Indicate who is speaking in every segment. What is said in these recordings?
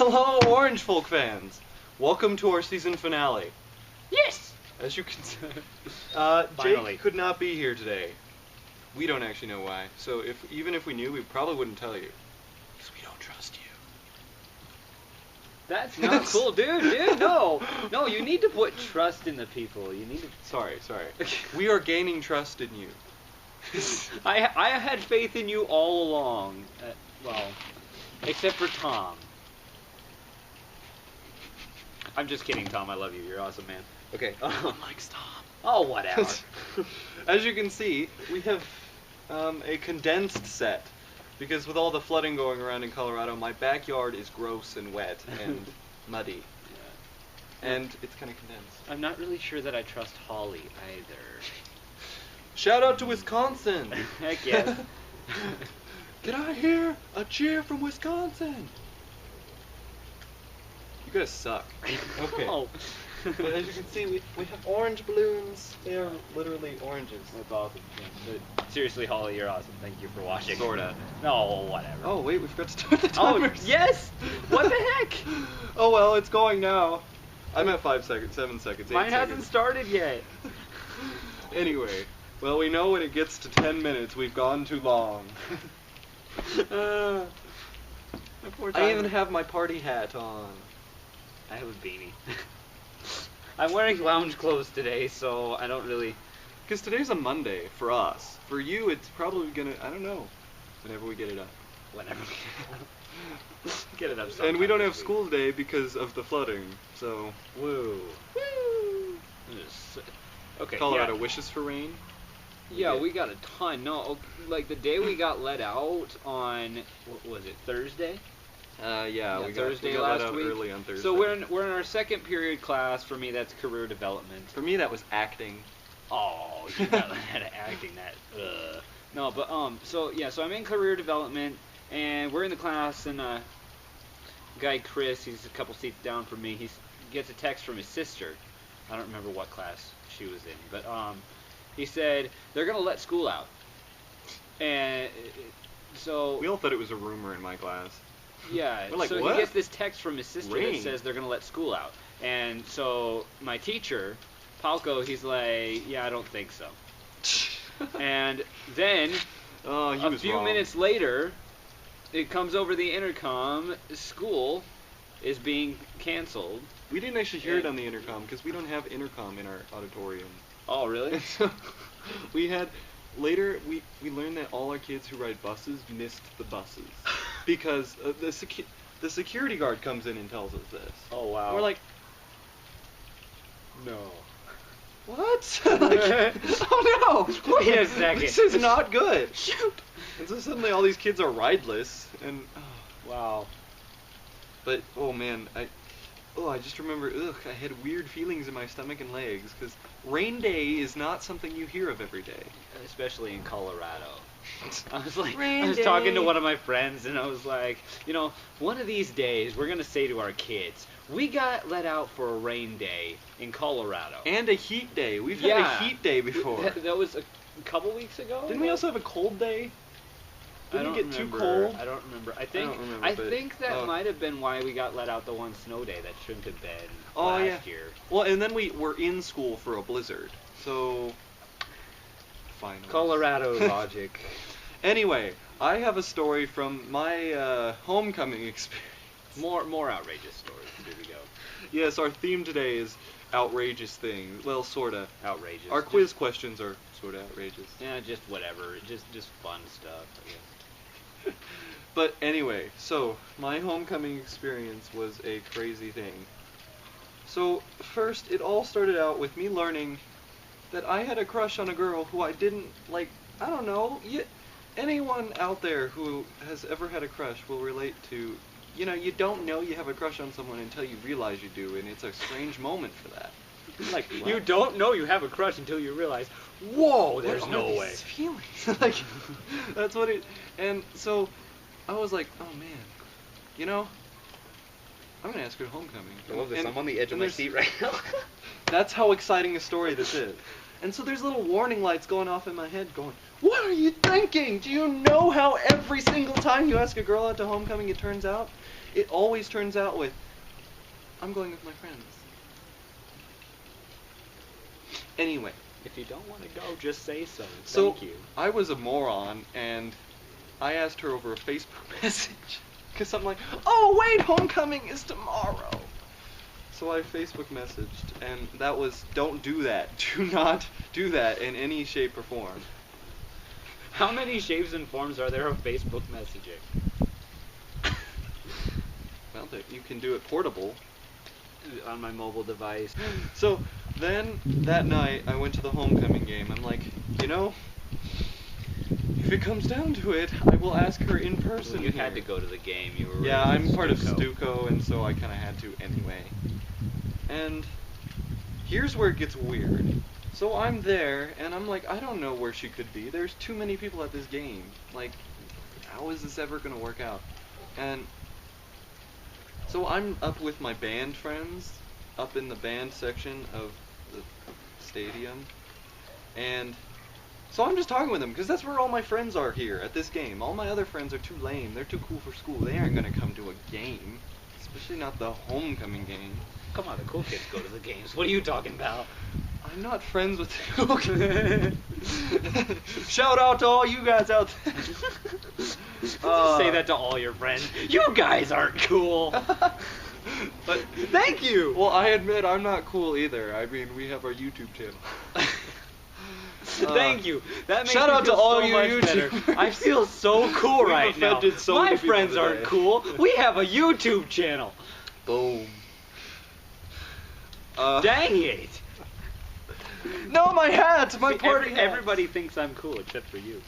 Speaker 1: Hello, Orange Folk fans! Welcome to our season finale.
Speaker 2: Yes!
Speaker 1: As you can see,
Speaker 2: Finally.
Speaker 1: Jake could not be here today. We don't actually know why. So even if we knew, we probably wouldn't tell you. Because we don't trust you.
Speaker 2: That's not cool, dude, no. No, you need to put trust in the people. You need to...
Speaker 1: Sorry. We are gaining trust in you.
Speaker 2: I had faith in you all along. Well, except for Tom. I'm just kidding, Tom. I love you. You're awesome, man. Okay.
Speaker 1: No one likes Tom.
Speaker 2: Oh, whatever.
Speaker 1: As you can see, we have a condensed set. Because with all the flooding going around in Colorado, my backyard is gross and wet and muddy. Yeah. And it's kind of condensed.
Speaker 2: I'm not really sure that I trust Holly either.
Speaker 1: Shout out to Wisconsin!
Speaker 2: Heck yes.
Speaker 1: Can I hear a cheer from Wisconsin? You guys suck. Okay.
Speaker 2: Oh.
Speaker 1: But as you can see, we have orange balloons. They are literally oranges.
Speaker 2: That's awesome. Yeah. But seriously, Holly, you're awesome. Thank you for watching.
Speaker 1: Sorta.
Speaker 2: No, whatever.
Speaker 1: Oh, wait, we forgot to start the
Speaker 2: Oh,
Speaker 1: timers.
Speaker 2: yes! What the heck?
Speaker 1: Oh, well, it's going now. I'm at 5 seconds, 7 seconds, 8
Speaker 2: Mine
Speaker 1: seconds.
Speaker 2: hasn't started yet.
Speaker 1: Anyway, well, we know when it gets to 10 minutes, we've gone too long.
Speaker 2: My poor
Speaker 1: I even
Speaker 2: timer.
Speaker 1: have my party hat on.
Speaker 2: I have a beanie. I'm wearing lounge clothes today, so I don't really...
Speaker 1: Because today's a Monday for us. For you, it's probably gonna, I don't know, whenever we get it up.
Speaker 2: Whenever we get it up sometime
Speaker 1: And we don't
Speaker 2: this
Speaker 1: have
Speaker 2: week.
Speaker 1: school today because of the flooding, so...
Speaker 2: Woo. Woo. Okay,
Speaker 1: Colorado
Speaker 2: yeah.
Speaker 1: wishes for rain.
Speaker 2: Yeah, we got a ton. No, like the day we got let out on, what was it, Thursday?
Speaker 1: Yeah, we
Speaker 2: Thursday
Speaker 1: got
Speaker 2: last
Speaker 1: let out
Speaker 2: week.
Speaker 1: early on Thursday.
Speaker 2: So we're in our second period class. For me, that's career development.
Speaker 1: For me, that was acting.
Speaker 2: Oh, you got that acting that. No, but so I'm in career development, and we're in the class, and guy Chris, he's a couple seats down from me. He gets a text from his sister. I don't remember what class she was in, but he said they're gonna let school out, and so
Speaker 1: We all thought it was a rumor in my class.
Speaker 2: yeah.
Speaker 1: We're like,
Speaker 2: so
Speaker 1: what?
Speaker 2: he gets this text from his sister
Speaker 1: Rain.
Speaker 2: that says they're gonna let school out, and so my teacher, Palco, he's like, yeah, I don't think so. And then
Speaker 1: Oh, he
Speaker 2: a
Speaker 1: was
Speaker 2: few
Speaker 1: wrong.
Speaker 2: minutes later, it comes over the intercom. School is being canceled.
Speaker 1: We didn't actually hear it on the intercom because we don't have intercom in our auditorium.
Speaker 2: Oh, really?
Speaker 1: So we had later we learned that all our kids who ride buses missed the buses because the security guard comes in and tells us this.
Speaker 2: Oh, wow.
Speaker 1: We're like,
Speaker 2: no.
Speaker 1: what? Like, oh no!
Speaker 2: Wait a second.
Speaker 1: This is not good. Shoot! And so suddenly all these kids are rideless, and
Speaker 2: Wow.
Speaker 1: but oh man, I just remember, I had weird feelings in my stomach and legs because rain day is not something you hear of every day.
Speaker 2: Especially in Colorado. I was like,
Speaker 1: Rain
Speaker 2: I was talking to
Speaker 1: day.
Speaker 2: one of my friends, and I was like, one of these days we're gonna say to our kids, we got let out for a rain day in Colorado.
Speaker 1: And a heat day. We've had
Speaker 2: Yeah.
Speaker 1: a heat day before.
Speaker 2: That was a couple weeks ago.
Speaker 1: Didn't we also have a cold day?
Speaker 2: I
Speaker 1: Didn't
Speaker 2: don't
Speaker 1: it get
Speaker 2: remember.
Speaker 1: too cold?
Speaker 2: I don't remember. I
Speaker 1: don't remember,
Speaker 2: I
Speaker 1: but-
Speaker 2: think that
Speaker 1: oh.
Speaker 2: might have been why we got let out the one snow day that shouldn't have been
Speaker 1: Oh,
Speaker 2: last
Speaker 1: yeah.
Speaker 2: year.
Speaker 1: Well, and then we were in school for a blizzard. So, finally.
Speaker 2: Colorado logic.
Speaker 1: Anyway, I have a story from my homecoming experience.
Speaker 2: More outrageous stories. Here we go.
Speaker 1: Yes, our theme today is outrageous things. Well, sorta.
Speaker 2: Outrageous.
Speaker 1: Our quiz questions are sorta outrageous.
Speaker 2: Yeah, just whatever. Just fun stuff. I guess.
Speaker 1: But anyway, so my homecoming experience was a crazy thing. So first, it all started out with me learning that I had a crush on a girl who I didn't like. I don't know. Anyone out there who has ever had a crush will relate to. You don't know you have a crush on someone until you realize you do, and it's a strange moment for that. Like, what?
Speaker 2: You don't know you have a crush until you realize, whoa, there's
Speaker 1: What
Speaker 2: no
Speaker 1: are
Speaker 2: way.
Speaker 1: these feelings? Like, that's what it. And so, I was like, oh man, I'm gonna ask her to homecoming.
Speaker 2: I love this.
Speaker 1: And-
Speaker 2: I'm on the edge of
Speaker 1: and
Speaker 2: my
Speaker 1: there's-
Speaker 2: seat right now.
Speaker 1: That's how exciting a story this is. And so there's little warning lights going off in my head going, what are you thinking? Do you know how every single time you ask a girl out to homecoming it turns out? it always turns out with, I'm going with my friends. Anyway.
Speaker 2: If you don't want to go, just say so.
Speaker 1: So,
Speaker 2: Thank you.
Speaker 1: I was a moron, and I asked her over a Facebook message. Because I'm like, oh, wait, homecoming is tomorrow. So I Facebook messaged, and that was, don't do that. Do not do that in any shape or form.
Speaker 2: How many shapes and forms are there of Facebook messaging?
Speaker 1: Well, you can do it portable.
Speaker 2: On my mobile device.
Speaker 1: So then that night I went to the homecoming game. I'm like, you know, if it comes down to it, I will ask her in person.
Speaker 2: You had to go to the game. You were.
Speaker 1: Yeah, I'm part of
Speaker 2: Stuco.
Speaker 1: Stuco, and so I kind of had to anyway. And here's where it gets weird. So I'm there, and I'm like, I don't know where she could be. There's too many people at this game. Like, how is this ever gonna work out? And so I'm up with my band friends, up in the band section of the stadium, and so I'm just talking with them, because that's where all my friends are here at this game. All my other friends are too lame. They're too cool for school. They aren't going to come to a game, especially not the homecoming game.
Speaker 2: Come on, the cool kids go to the games. What are you talking about?
Speaker 1: I'm not friends with the cool kids. Shout out to all you guys out there.
Speaker 2: Say that to all your friends. You guys aren't cool.
Speaker 1: But
Speaker 2: thank you.
Speaker 1: Well, I admit I'm not cool either. I mean, we have our YouTube channel.
Speaker 2: Thank you. That makes
Speaker 1: shout
Speaker 2: me
Speaker 1: out
Speaker 2: feel
Speaker 1: to all
Speaker 2: so
Speaker 1: you
Speaker 2: much
Speaker 1: YouTubers.
Speaker 2: better. I feel so cool
Speaker 1: We've
Speaker 2: right now.
Speaker 1: offended so
Speaker 2: My
Speaker 1: many people
Speaker 2: friends aren't
Speaker 1: today.
Speaker 2: cool. We have a YouTube channel.
Speaker 1: Boom.
Speaker 2: Dang it.
Speaker 1: No, my hat! My
Speaker 2: See,
Speaker 1: party hat!
Speaker 2: Everybody thinks I'm cool except for you.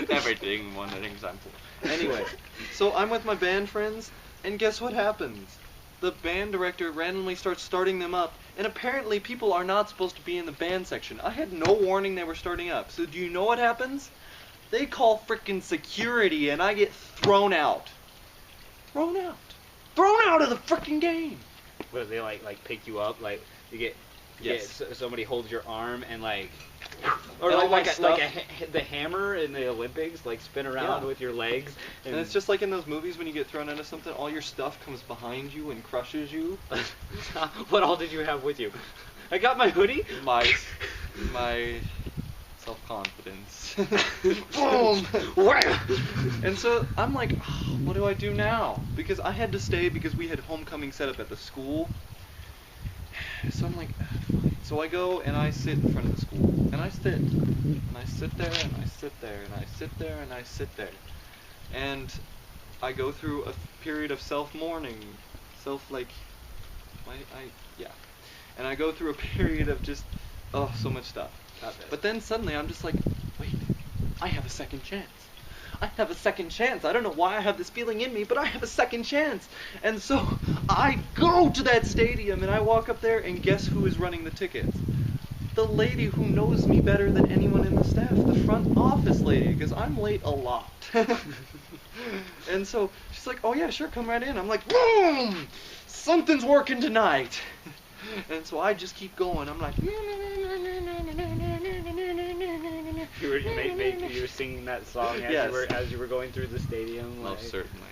Speaker 1: Everyone thinks I'm cool. Anyway, so I'm with my band friends, and guess what happens? The band director randomly starting them up, and apparently people are not supposed to be in the band section. I had no warning they were starting up. So do you know what happens? They call frickin' security, and I get thrown out. Thrown out. Thrown out of the frickin' game!
Speaker 2: Where they like pick you up, like you get
Speaker 1: Yes.
Speaker 2: somebody holds your arm and like, or
Speaker 1: And all my
Speaker 2: like
Speaker 1: stuff.
Speaker 2: the hammer in the Olympics, like spin around
Speaker 1: Yeah.
Speaker 2: with your legs.
Speaker 1: And it's just like in those movies when you get thrown into something, all your stuff comes behind you and crushes you.
Speaker 2: What all did you have with you? I got my hoodie.
Speaker 1: My self-confidence. Boom! And so I'm like, oh, what do I do now? Because I had to stay because we had homecoming set up at the school. So I'm like, fine. So I go and I sit in front of the school. And I sit. And I sit there and I sit there and I sit there and I sit there. And I go through a period of self-mourning. Yeah. And I go through a period of just, so much stuff. But then suddenly I'm just like, wait, I have a second chance. I have a second chance. I don't know why I have this feeling in me, but I have a second chance. And so I go to that stadium and I walk up there, and guess who is running the tickets? The lady who knows me better than anyone in the staff, the front office lady, because I'm late a lot. And so she's like, oh yeah, sure, come right in. I'm like, boom! Something's working tonight. And so I just keep going. I'm like,
Speaker 2: You were singing that song as
Speaker 1: Yes.
Speaker 2: you were going through the stadium.
Speaker 1: most certainly.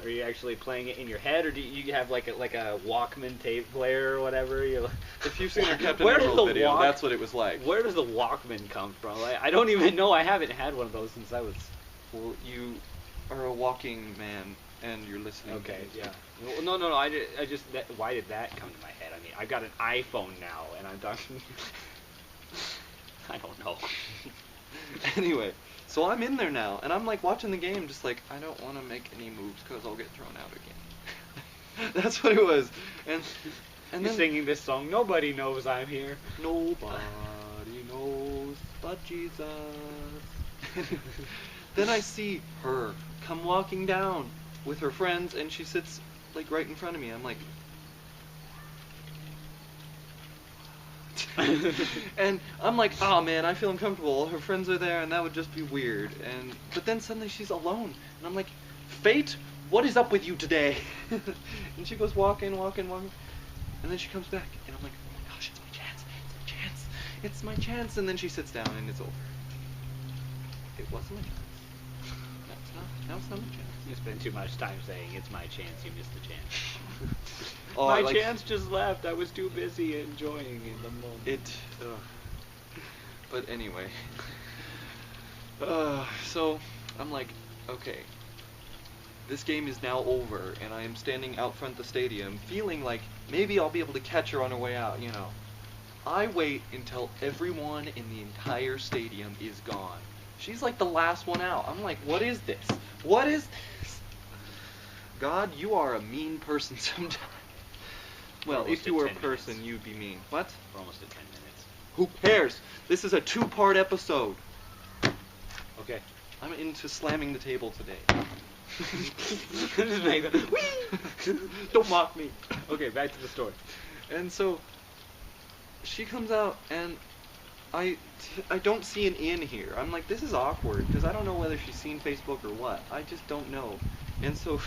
Speaker 2: Are you actually playing it in your head, or do you have like a Walkman tape player or whatever?
Speaker 1: If you've seen our Captain
Speaker 2: Where does
Speaker 1: Emerald
Speaker 2: the
Speaker 1: video, that's what it was like.
Speaker 2: Where does the Walkman come from? I don't even know. I haven't had one of those since I was.
Speaker 1: Well, you are a walking man, and you're listening.
Speaker 2: Okay,
Speaker 1: to
Speaker 2: yeah. Well, no. I just why did that come to my head? I mean, I've got an iPhone now, and I'm talking. I don't know.
Speaker 1: Anyway, so I'm in there now, and I'm like watching the game, just like, I don't want to make any moves because I'll get thrown out again. That's what it was. And
Speaker 2: You're
Speaker 1: then
Speaker 2: singing this song. Nobody knows I'm here.
Speaker 1: nobody knows but Jesus. Then I see her come walking down with her friends, and she sits like right in front of me. I'm like, and I'm like, oh man, I feel uncomfortable. Her friends are there, and that would just be weird. But then suddenly she's alone, and I'm like, fate, what is up with you today? And she goes walking, and then she comes back, and I'm like, oh my gosh, it's my chance, it's my chance. And then she sits down, and it's over. It wasn't my chance. That's not. Now's not a chance.
Speaker 2: You spend too much time saying it's my chance, you missed the chance.
Speaker 1: Oh,
Speaker 2: my
Speaker 1: like,
Speaker 2: chance just left. I was too busy enjoying in the moment.
Speaker 1: But anyway. So I'm like, okay. This game is now over, and I am standing out front the stadium, feeling like maybe I'll be able to catch her on her way out, you know. I wait until everyone in the entire stadium is gone. She's like the last one out. I'm like, what is this? What is this? God, you are a mean person sometimes. Well,
Speaker 2: Almost
Speaker 1: if you were a
Speaker 2: at 10
Speaker 1: person,
Speaker 2: minutes.
Speaker 1: you'd be mean. What?
Speaker 2: We're almost at 10 minutes.
Speaker 1: Who cares? This is a 2-part episode.
Speaker 2: Okay.
Speaker 1: I'm into slamming the table today.
Speaker 2: Just make that. Whee!
Speaker 1: Don't mock me.
Speaker 2: Okay, back to the story.
Speaker 1: And so she comes out, and I don't see an in here. I'm like, this is awkward, because I don't know whether she's seen Facebook or what. I just don't know. And so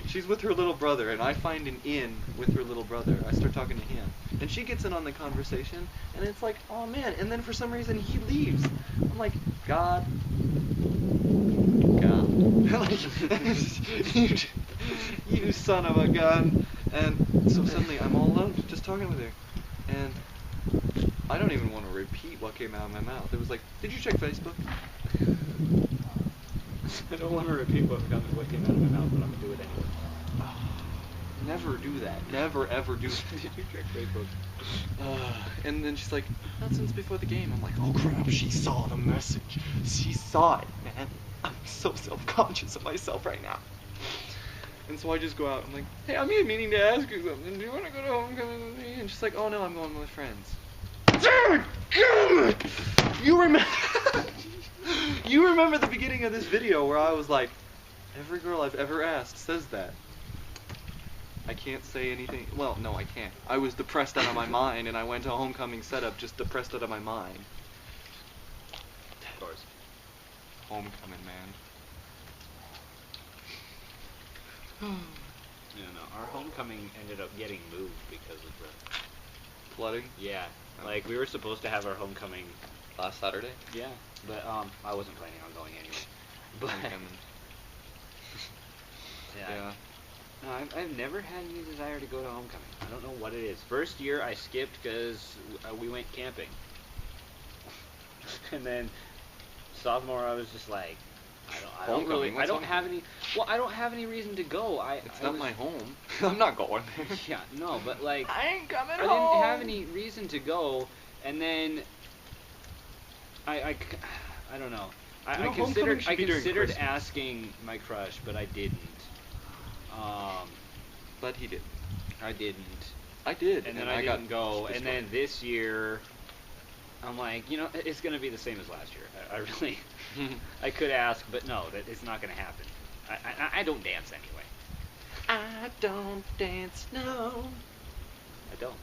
Speaker 1: she's with her little brother, and I find an in with her little brother. I start talking to him. And she gets in on the conversation, and it's like, oh man. And then for some reason, he leaves. I'm like, God. Like, you son of a gun. And so suddenly I'm all alone, just talking with her. And I don't even want to repeat what came out of my mouth. It was like, did you check Facebook?
Speaker 2: I don't want to repeat what came out of my mouth, but I'm going to do it anyway.
Speaker 1: Never do that. Never, ever do that.
Speaker 2: Did you check Facebook?
Speaker 1: And then she's like, not since before the game. I'm like, oh crap, she saw the message. She saw it, man. I'm so self-conscious of myself right now. And so I just go out. I'm like, hey, I'm here meaning to ask you something. Do you want to go to homecoming with me? And she's like, oh no, I'm going with friends. You remember? You remember the beginning of this video where I was like, every girl I've ever asked says that. I can't say anything. Well, no, I can't. I was depressed out of my mind, and I went to a homecoming setup just depressed out of my mind.
Speaker 2: Of course.
Speaker 1: Homecoming, man.
Speaker 2: No, our homecoming ended up getting moved because of the
Speaker 1: Flooding?
Speaker 2: Yeah,
Speaker 1: Oh.
Speaker 2: like we were supposed to have our homecoming.
Speaker 1: Last Saturday?
Speaker 2: Yeah, but I wasn't planning on going anyway. But
Speaker 1: Homecoming.
Speaker 2: yeah. No, I've never had any desire to go to homecoming. I don't know what it is. First year I skipped because we went camping, and then sophomore I was just like, I don't really,
Speaker 1: Homecoming?
Speaker 2: I don't
Speaker 1: What's
Speaker 2: have any. Well, I don't have any reason to go.
Speaker 1: It's not my home. I'm not going there.
Speaker 2: Yeah, no, but like
Speaker 1: I ain't coming
Speaker 2: I
Speaker 1: home.
Speaker 2: didn't have any reason to go, and then I don't know.
Speaker 1: You know,
Speaker 2: I
Speaker 1: homecoming
Speaker 2: considered
Speaker 1: should be during
Speaker 2: considered
Speaker 1: Christmas.
Speaker 2: asking my crush, but I didn't.
Speaker 1: But he did.
Speaker 2: I didn't.
Speaker 1: I did.
Speaker 2: And then
Speaker 1: I
Speaker 2: I
Speaker 1: got
Speaker 2: didn't go. And
Speaker 1: destroyed.
Speaker 2: then this year, I'm like, you know, it's gonna be the same as last year. I really, I could ask, but no, that it's not gonna happen. I don't dance anyway.
Speaker 1: I don't dance, no.
Speaker 2: I don't.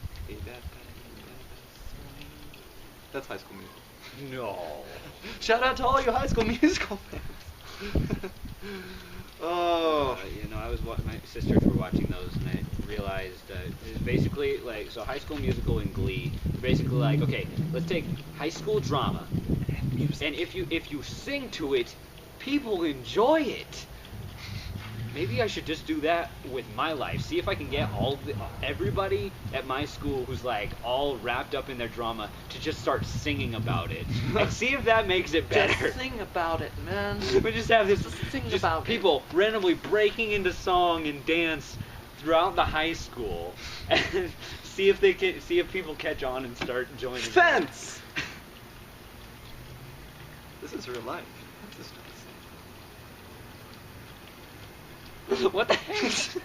Speaker 1: That's High School Musical.
Speaker 2: No.
Speaker 1: Shout out to all you High School Musical fans. Oh.
Speaker 2: You know, my sisters were watching those, and I realized it's basically like, so High School Musical and Glee, basically like, okay, let's take high school drama, and if you sing to it, people enjoy it. Maybe I should just do that with my life. See if I can get everybody at my school who's like all wrapped up in their drama to just start singing about it, and see if that makes it better.
Speaker 1: Just sing about it, man.
Speaker 2: We just have this
Speaker 1: Sing
Speaker 2: just
Speaker 1: about it.
Speaker 2: people randomly breaking into song and dance throughout the high school, and see if people catch on and start joining.
Speaker 1: Fence. This is real life. What's this
Speaker 2: What the heck?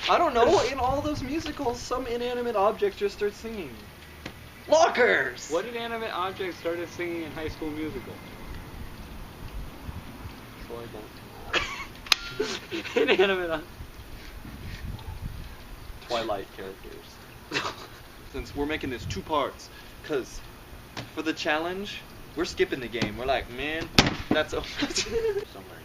Speaker 1: I don't know. In all those musicals, some inanimate object just starts singing. Lockers.
Speaker 2: What inanimate object started singing in High School Musical? Inanimate object.
Speaker 1: Twilight characters. Since we're making this 2 parts, because for the challenge, we're skipping the game. We're like, man, that's a...
Speaker 2: Somewhere